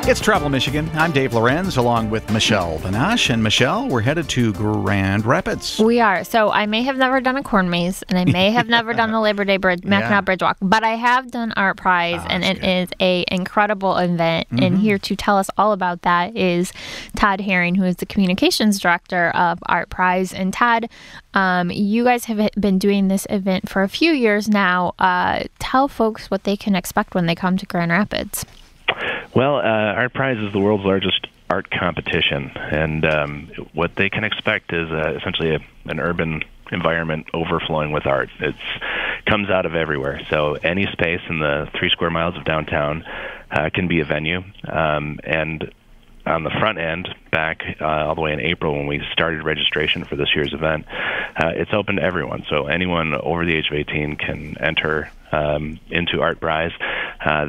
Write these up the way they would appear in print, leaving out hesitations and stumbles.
It's Travel Michigan. I'm Dave Lorenz along with Michelle Vanache. And Michelle, we're headed to Grand Rapids. We are. So I may have never done a corn maze, and I may have never done the Labor Day Mackinac Bridge Walk, but I have done ArtPrize, and it is an incredible event. And here to tell us all about that is Todd Herring, who is the communications director of ArtPrize. And Todd, you guys have been doing this event for a few years now. Tell folks what they can expect when they come to Grand Rapids. Well, ArtPrize is the world's largest art competition, and what they can expect is essentially an urban environment overflowing with art. It comes out of everywhere, so any space in the 3 square miles of downtown can be a venue, and on the front end, back all the way in April when we started registration for this year's event, it's open to everyone. So anyone over the age of 18 can enter into ArtPrize.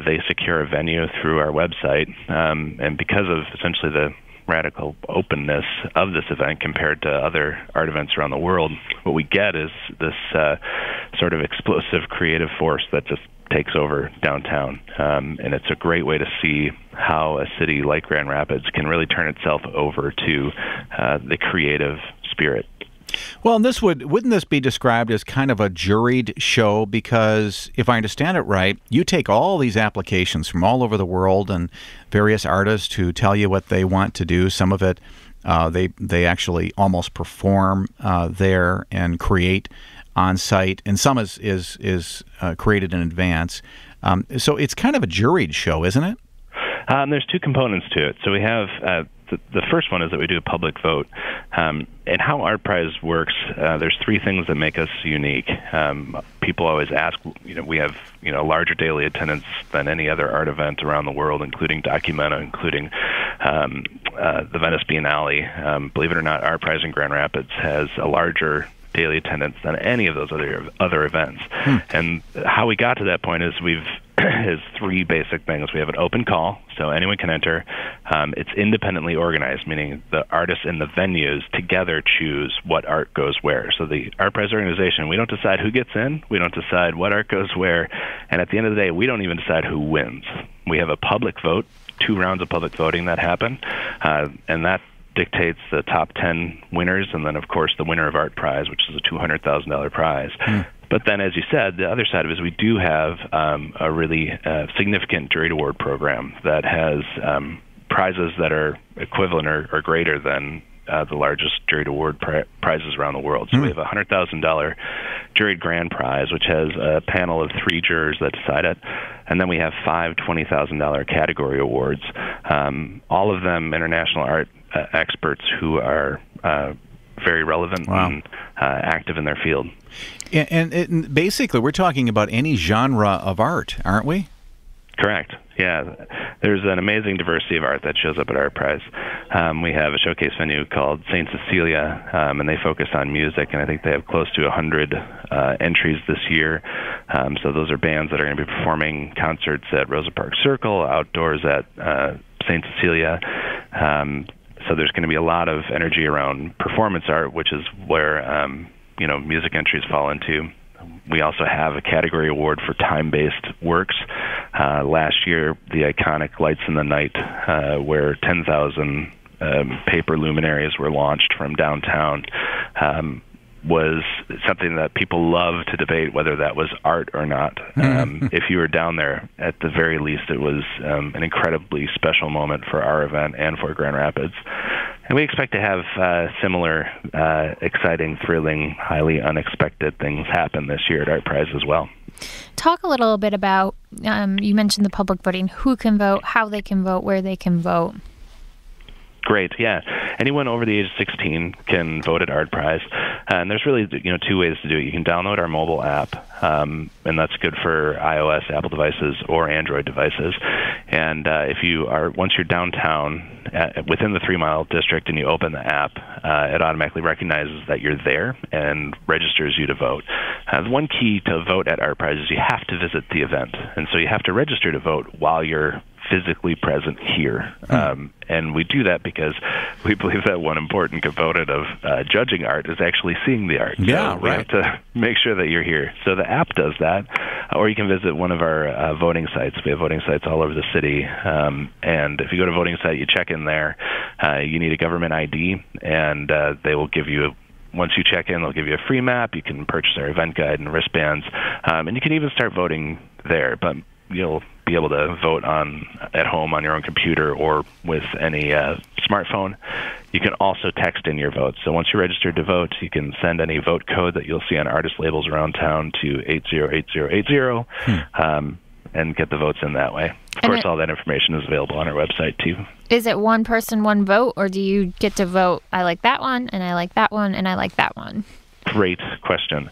They secure a venue through our website, and because of essentially the radical openness of this event compared to other art events around the world, what we get is this sort of explosive creative force that just takes over downtown, and it's a great way to see how a city like Grand Rapids can really turn itself over to the creative spirit. Well, wouldn't this be described as kind of a juried show? Because if I understand it right, you take all these applications from all over the world and various artists who tell you what they want to do. Some of it they actually almost perform there and create on site, and some is created in advance. So it's kind of a juried show, isn't it? There's 2 components to it. So we have the first one is that we do a public vote. And how ArtPrize works, there's 3 things that make us unique. People always ask, we have larger daily attendance than any other art event around the world, including Documenta, including the Venice Biennale. Believe it or not, ArtPrize in Grand Rapids has a larger daily attendance than any of those other events. And how we got to that point is is 3 basic things. We have an open call, so anyone can enter. It's independently organized, meaning the artists and the venues together choose what art goes where. So the ArtPrize organization, we don't decide who gets in, we don't decide what art goes where, and at the end of the day, we don't even decide who wins. We have a public vote, 2 rounds of public voting that happen, and that dictates the top 10 winners, and then, of course, the winner of ArtPrize, which is a $200,000 prize. But then, as you said, the other side of it is we do have a really significant juried award program that has prizes that are equivalent or greater than the largest juried award prizes around the world. So we have a $100,000 juried grand prize, which has a panel of 3 jurors that decide it. And then we have 5 $20,000 category awards, all of them international art experts who are very relevant and active in their field. And basically, we're talking about any genre of art, aren't we? Correct. Yeah. There's an amazing diversity of art that shows up at ArtPrize. We have a showcase venue called St. Cecilia, and they focus on music, and I think they have close to 100 entries this year. So those are bands that are going to be performing concerts at Rosa Parks Circle, outdoors at St. Cecilia. So there's going to be a lot of energy around performance art, which is where music entries fall into. We also have a category award for time-based works. Last year, the iconic Lights in the Night, where 10,000 paper luminaries were launched from downtown, was something that people love to debate whether that was art or not. If you were down there, at the very least, it was an incredibly special moment for our event and for Grand Rapids. And we expect to have similar exciting, thrilling, highly unexpected things happen this year at ArtPrize as well. Talk a little bit about, you mentioned the public voting, who can vote, how they can vote, where they can vote. Great, yeah. Anyone over the age of 16 can vote at ArtPrize, and there's really 2 ways to do it. You can download our mobile app, and that's good for iOS, Apple devices, or Android devices. And once you're downtown within the 3-mile district and you open the app, it automatically recognizes that you're there and registers you to vote. The one key to vote at ArtPrize is you have to visit the event, and so you have to register to vote while you're physically present here. And we do that because we believe that one important component of judging art is actually seeing the art. Yeah, so we have to make sure that you're here. So the app does that, or you can visit one of our voting sites. We have voting sites all over the city. And if you go to a voting site, you check in there. You need a government ID, and they will give you once you check in, they'll give you a free map. You can purchase our event guide and wristbands, and you can even start voting there. But you'll be able to vote at home on your own computer or with any smartphone. You can also text in your votes. So once you're registered to vote, you can send any vote code that you'll see on artist labels around town to 808080, and get the votes in that way. Of course, all that information is available on our website, too. Is it one person, one vote, or do you get to vote, I like that one, and I like that one, and I like that one? Great question.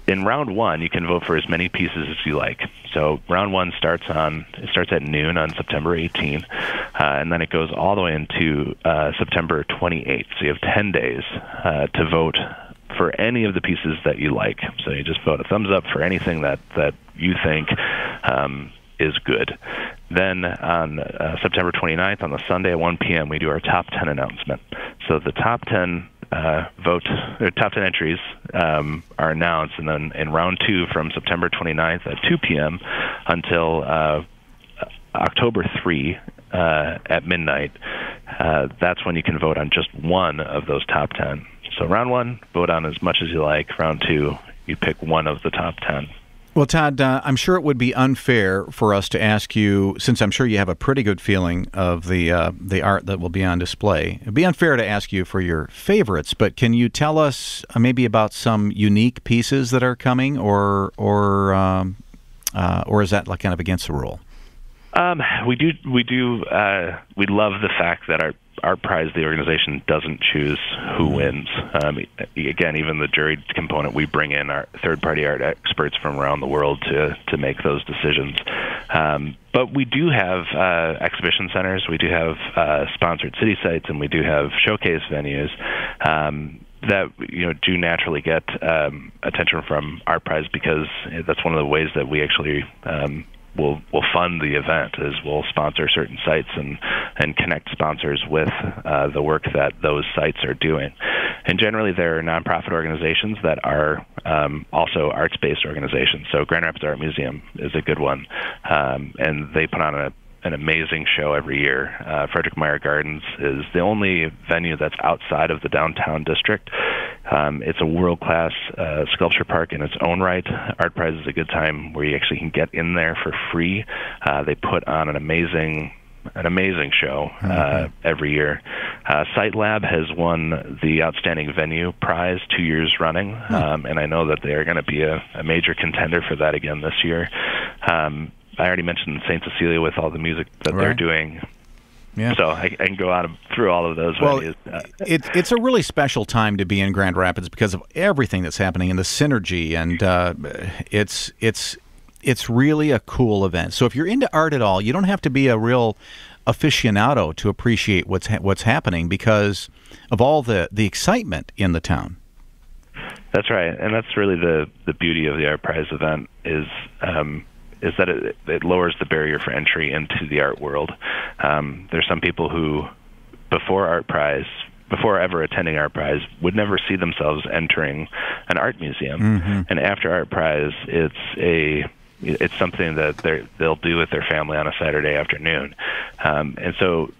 In round one, you can vote for as many pieces as you like. So round one starts at noon on September 18th, and then it goes all the way into September 28th. So you have 10 days to vote for any of the pieces that you like. So you just vote a thumbs up for anything that you think is good. Then on September 29th, on the Sunday at 1 p.m., we do our top 10 announcement. So the top 10 top 10 entries are announced, and then in round two from September 29th at 2 p.m. until October 3 at midnight, that's when you can vote on just one of those top 10. So round one, vote on as much as you like. Round two, you pick one of the top 10. Well, Todd, I'm sure it would be unfair for us to ask you, since I'm sure you have a pretty good feeling of the art that will be on display. It'd be unfair to ask you for your favorites, but can you tell us maybe about some unique pieces that are coming, or is that like kind of against the rule? We love the fact that ArtPrize, the organization, doesn't choose who wins. Again, even the jury component, we bring in our third-party art experts from around the world to make those decisions. But we do have exhibition centers, we do have sponsored city sites, and we do have showcase venues that do naturally get attention from ArtPrize, because that's one of the ways that we actually we'll fund the event, is we'll sponsor certain sites and connect sponsors with the work that those sites are doing. And generally, they're nonprofit organizations that are also arts-based organizations. So Grand Rapids Art Museum is a good one, and they put on an amazing show every year. Frederick Meyer Gardens is the only venue that's outside of the downtown district. It's a world-class sculpture park in its own right. ArtPrize is a good time where you actually can get in there for free. They put on an amazing show every year. Site Lab has won the Outstanding Venue Prize 2 years running, and I know that they are going to be a major contender for that again this year. I already mentioned St. Cecilia with all the music that they're doing. Yeah. So I can go on through all of those venues. It's a really special time to be in Grand Rapids because of everything that's happening and the synergy, and it's really a cool event. So if you're into art at all, you don't have to be a real aficionado to appreciate what's happening because of all the excitement in the town. That's right, and that's really the beauty of the ArtPrize event is that it lowers the barrier for entry into the art world. There's some people who, before ever attending ArtPrize, would never see themselves entering an art museum. And after ArtPrize, it's something that they'll do with their family on a Saturday afternoon. And so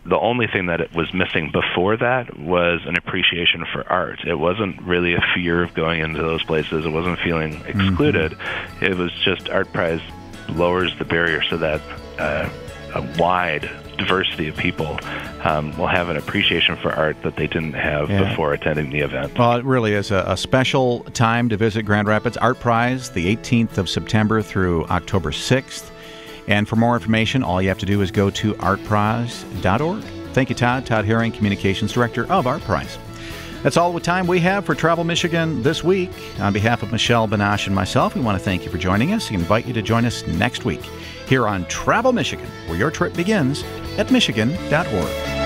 the only thing that it was missing before that was an appreciation for art. It wasn't really a fear of going into those places. It wasn't feeling excluded. It was just ArtPrize lowers the barrier so that a wide diversity of people will have an appreciation for art that they didn't have before attending the event. Well, it really is a special time to visit Grand Rapids. ArtPrize, the 18th of September through October 6th. And for more information, all you have to do is go to artprize.org. Thank you, Todd. Todd Herring, Communications Director of ArtPrize. That's all the time we have for Travel Michigan this week. On behalf of Michelle Banash and myself, we want to thank you for joining us and invite you to join us next week here on Travel Michigan, where your trip begins at michigan.org.